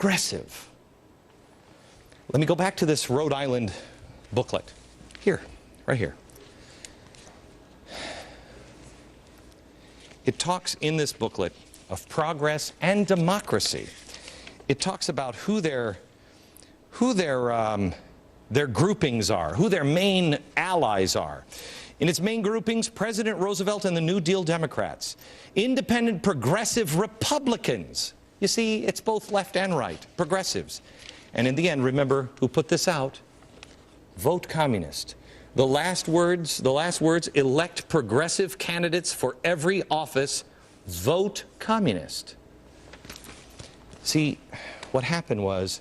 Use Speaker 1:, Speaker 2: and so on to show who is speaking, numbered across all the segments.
Speaker 1: progressive. Let me go back to this Rhode Island booklet. Here, right here. It talks in this booklet of progress and democracy. It talks about who their groupings are, who their main allies are. In its main groupings, President Roosevelt and the New Deal Democrats, independent progressive Republicans. You see, it's both left and right, progressives. And in the end, remember who put this out? Vote communist. The last words, elect progressive candidates for every office, vote communist. See, what happened was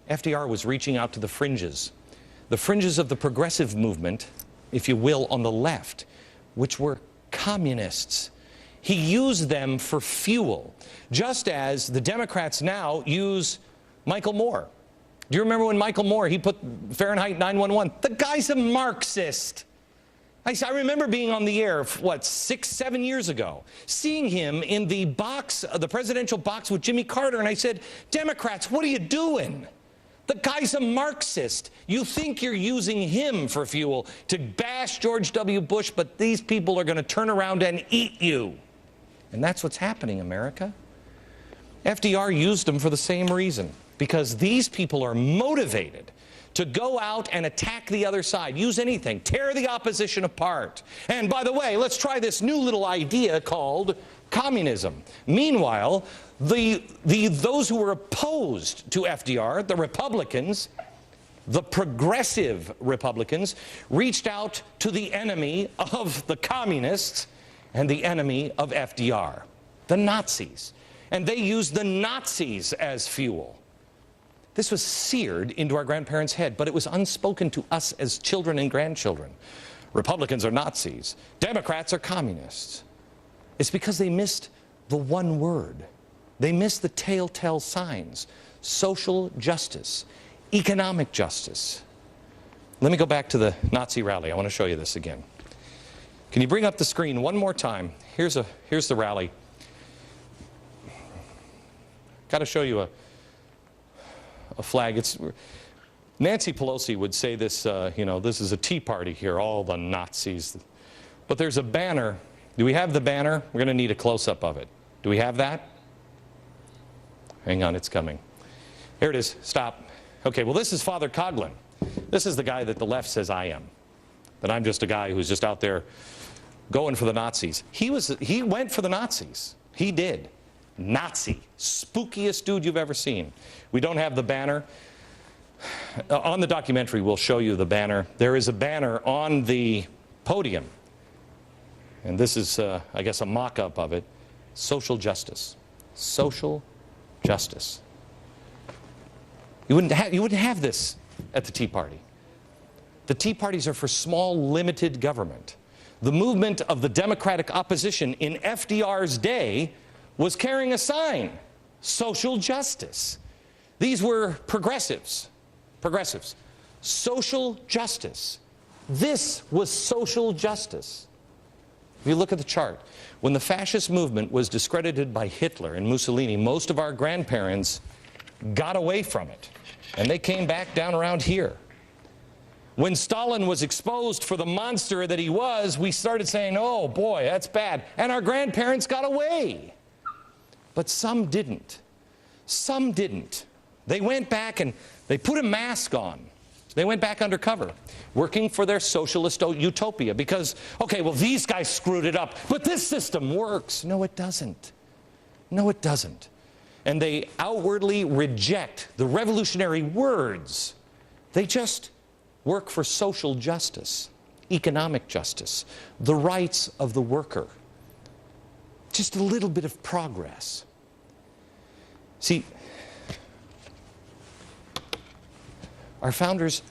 Speaker 1: FDR was reaching out to the fringes of the progressive movement, if you will, on the left, which were communists. He used them for fuel, just as the Democrats now use Michael Moore. Do you remember when Michael Moore, he put Fahrenheit 9/11? The guy's a Marxist. I remember being on the air, what, 6, 7 years ago, seeing him in the box, the presidential box with Jimmy Carter, and I said, Democrats, what are you doing? The guy's a Marxist. You think you're using him for fuel to bash George W. Bush, but these people are going to turn around and eat you. And that's what's happening, America. FDR used them for the same reason, because these people are motivated to go out and attack the other side, use anything, tear the opposition apart. And by the way, let's try this new little idea called communism. Meanwhile, those who were opposed to FDR, the Republicans, the progressive Republicans, reached out to the enemy of the communists and the enemy of FDR, the Nazis. And they used the Nazis as fuel. This was seared into our grandparents' head, but it was unspoken to us as children and grandchildren. Republicans are Nazis. Democrats are communists. It's because they missed the one word. They missed the telltale signs. Social justice, economic justice. Let me go back to the Nazi rally. I want to show you this again. Can you bring up the screen one more time? Here's the rally. Got to show you a flag. Nancy Pelosi would say this, you know, this is a tea party here, all the Nazis. But there's a banner. Do we have the banner? We're going to need a close-up of it. Do we have that? Hang on, it's coming. Here it is. Stop. Okay, well, this is Father Coughlin. This is the guy that the left says I am. That I'm just a guy who's just out there going for the Nazis. He went for the Nazis. He did. Nazi. Spookiest dude you've ever seen. We don't have the banner. On the documentary, we'll show you the banner. There is a banner on the podium. And this is, I guess, a mock-up of it. Social justice. Social justice. You wouldn't have this at the Tea Party. The Tea Parties are for small, limited government. The movement of the Democratic opposition in FDR's day was carrying a sign, social justice. These were progressives. Social justice. This was social justice. If you look at the chart, when the fascist movement was discredited by Hitler and Mussolini, most of our grandparents got away from it, and they came back down around here. When Stalin was exposed for the monster that he was, we started saying, oh boy, that's bad, and our grandparents got away. But some didn't. Some didn't. They went back and they put a mask on. They went back undercover, working for their socialist utopia because, okay, well, these guys screwed it up, but this system works. No, it doesn't. No, it doesn't. And they outwardly reject the revolutionary words. They just work for social justice, economic justice, the rights of the worker. Just a little bit of progress. See, our founders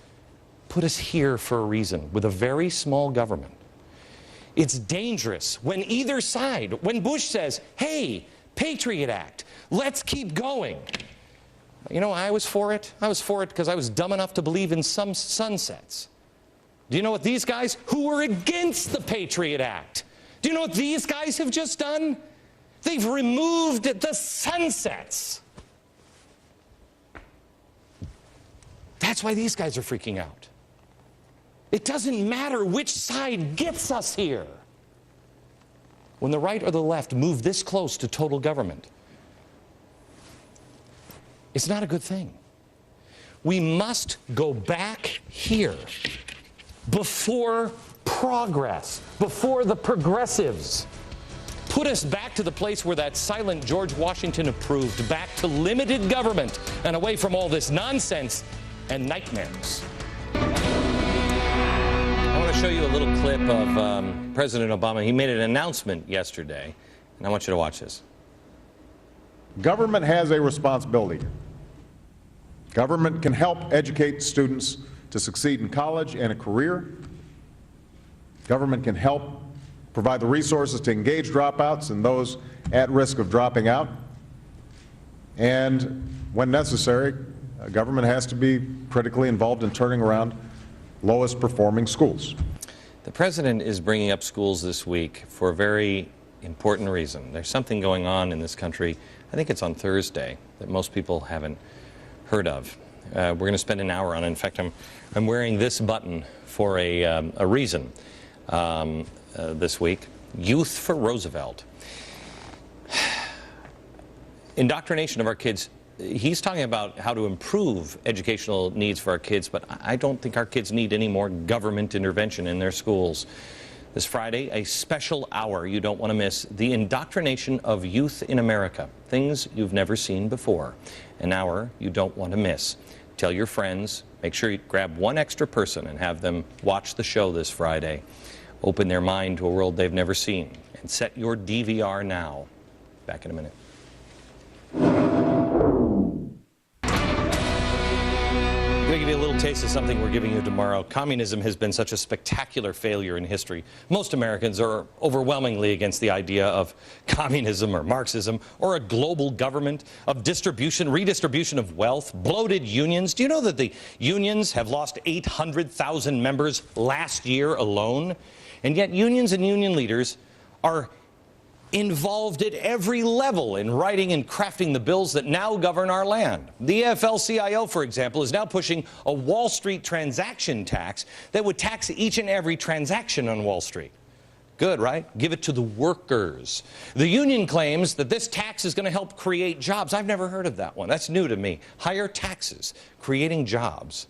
Speaker 1: put us here for a reason, with a very small government. It's dangerous when either side, when Bush says, hey, Patriot Act, let's keep going. You know, I was for it. I was for it because I was dumb enough to believe in some sunsets. Do you know what these guys who were against the Patriot Act, do you know what these guys have just done? They've removed the sunsets. That's why these guys are freaking out. It doesn't matter which side gets us here. When the right or the left move this close to total government, it's not a good thing. We must go back here before progress, before the progressives. Put us back to the place where that silent George Washington approved, back to limited government and away from all this nonsense and nightmares. I want to show you a little clip of President Obama. He made an announcement yesterday, and I want you to watch this.
Speaker 2: Government has a responsibility. Government can help educate students to succeed in college and a career. Government can help provide the resources to engage dropouts and those at risk of dropping out. And when necessary, government has to be critically involved in turning around lowest performing schools.
Speaker 1: The president is bringing up schools this week for a very important reason. There's something going on in this country, I think it's on Thursday, that most people haven't heard of. We're going to spend an hour on it. In fact, I'm wearing this button for a reason this week. Youth for Roosevelt. Indoctrination of our kids. He's talking about how to improve educational needs for our kids, but I don't think our kids need any more government intervention in their schools. This Friday, a special hour you don't want to miss. The indoctrination of youth in America. Things you've never seen before. An hour you don't want to miss. Tell your friends. Make sure you grab one extra person and have them watch the show this Friday. Open their mind to a world they've never seen. And set your DVR now. Back in a minute. I'm going to give you a little taste of something we're giving you tomorrow. Communism has been such a spectacular failure in history. Most Americans are overwhelmingly against the idea of communism or Marxism or a global government of distribution, redistribution of wealth, bloated unions. Do you know that the unions have lost 800,000 members last year alone? And yet unions and union leaders are involved at every level in writing and crafting the bills that now govern our land. The AFL-CIO, for example, is now pushing a Wall Street transaction tax that would tax each and every transaction on Wall Street. Good, right? Give it to the workers. The union claims that this tax is going to help create jobs. I've never heard of that one. That's new to me. Higher taxes, creating jobs.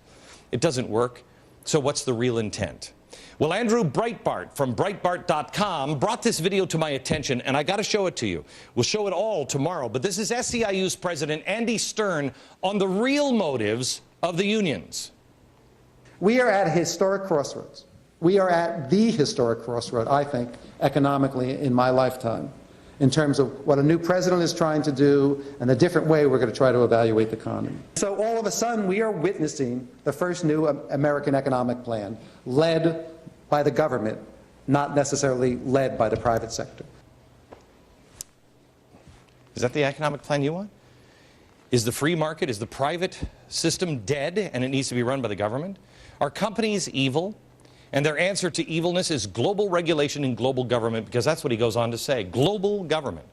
Speaker 1: It doesn't work. So what's the real intent? Well, Andrew Breitbart from Breitbart.com brought this video to my attention, and I got to show it to you. We'll show it all tomorrow, but this is SEIU's president, Andy Stern, on the real motives of the unions.
Speaker 3: We are at a historic crossroads. We are at the historic crossroad, I think, economically in my lifetime, in terms of what a new president is trying to do and the different way we're going to try to evaluate the economy. So all of a sudden, we are witnessing the first new American economic plan, led by the government, not necessarily led by the private sector.
Speaker 1: Is that the economic plan you want? Is the free market, is the private system dead and it needs to be run by the government? Are companies evil? And their answer to evilness is global regulation and global government, because that's what he goes on to say, global government.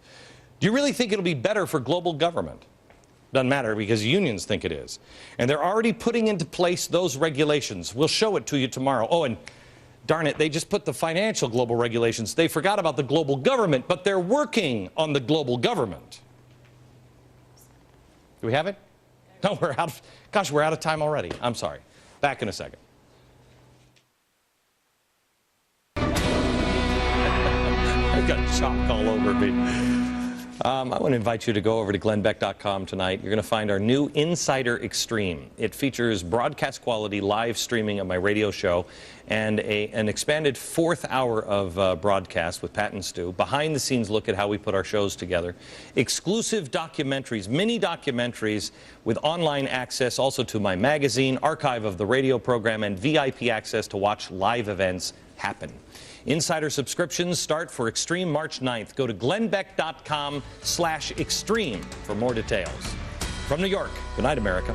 Speaker 1: Do you really think it'll be better for global government? Doesn't matter, because unions think it is. And they're already putting into place those regulations. We'll show it to you tomorrow. Oh, and darn it, they just put the financial global regulations. They forgot about the global government, but they're working on the global government. Do we have it? No, we're out of, gosh, we're out of time already. I'm sorry. Back in a second. I've got chalk all over me. I want to invite you to go over to glennbeck.com tonight. You're going to find our new Insider Extreme. It features broadcast quality live streaming of my radio show and an expanded fourth hour of broadcast with Pat and Stu. Behind the scenes look at how we put our shows together. Exclusive documentaries, mini documentaries with online access also to my magazine, archive of the radio program, and VIP access to watch live events happen. Insider subscriptions start for Extreme March 9th. Go to glennbeck.com/extreme for more details. From New York, good night, America.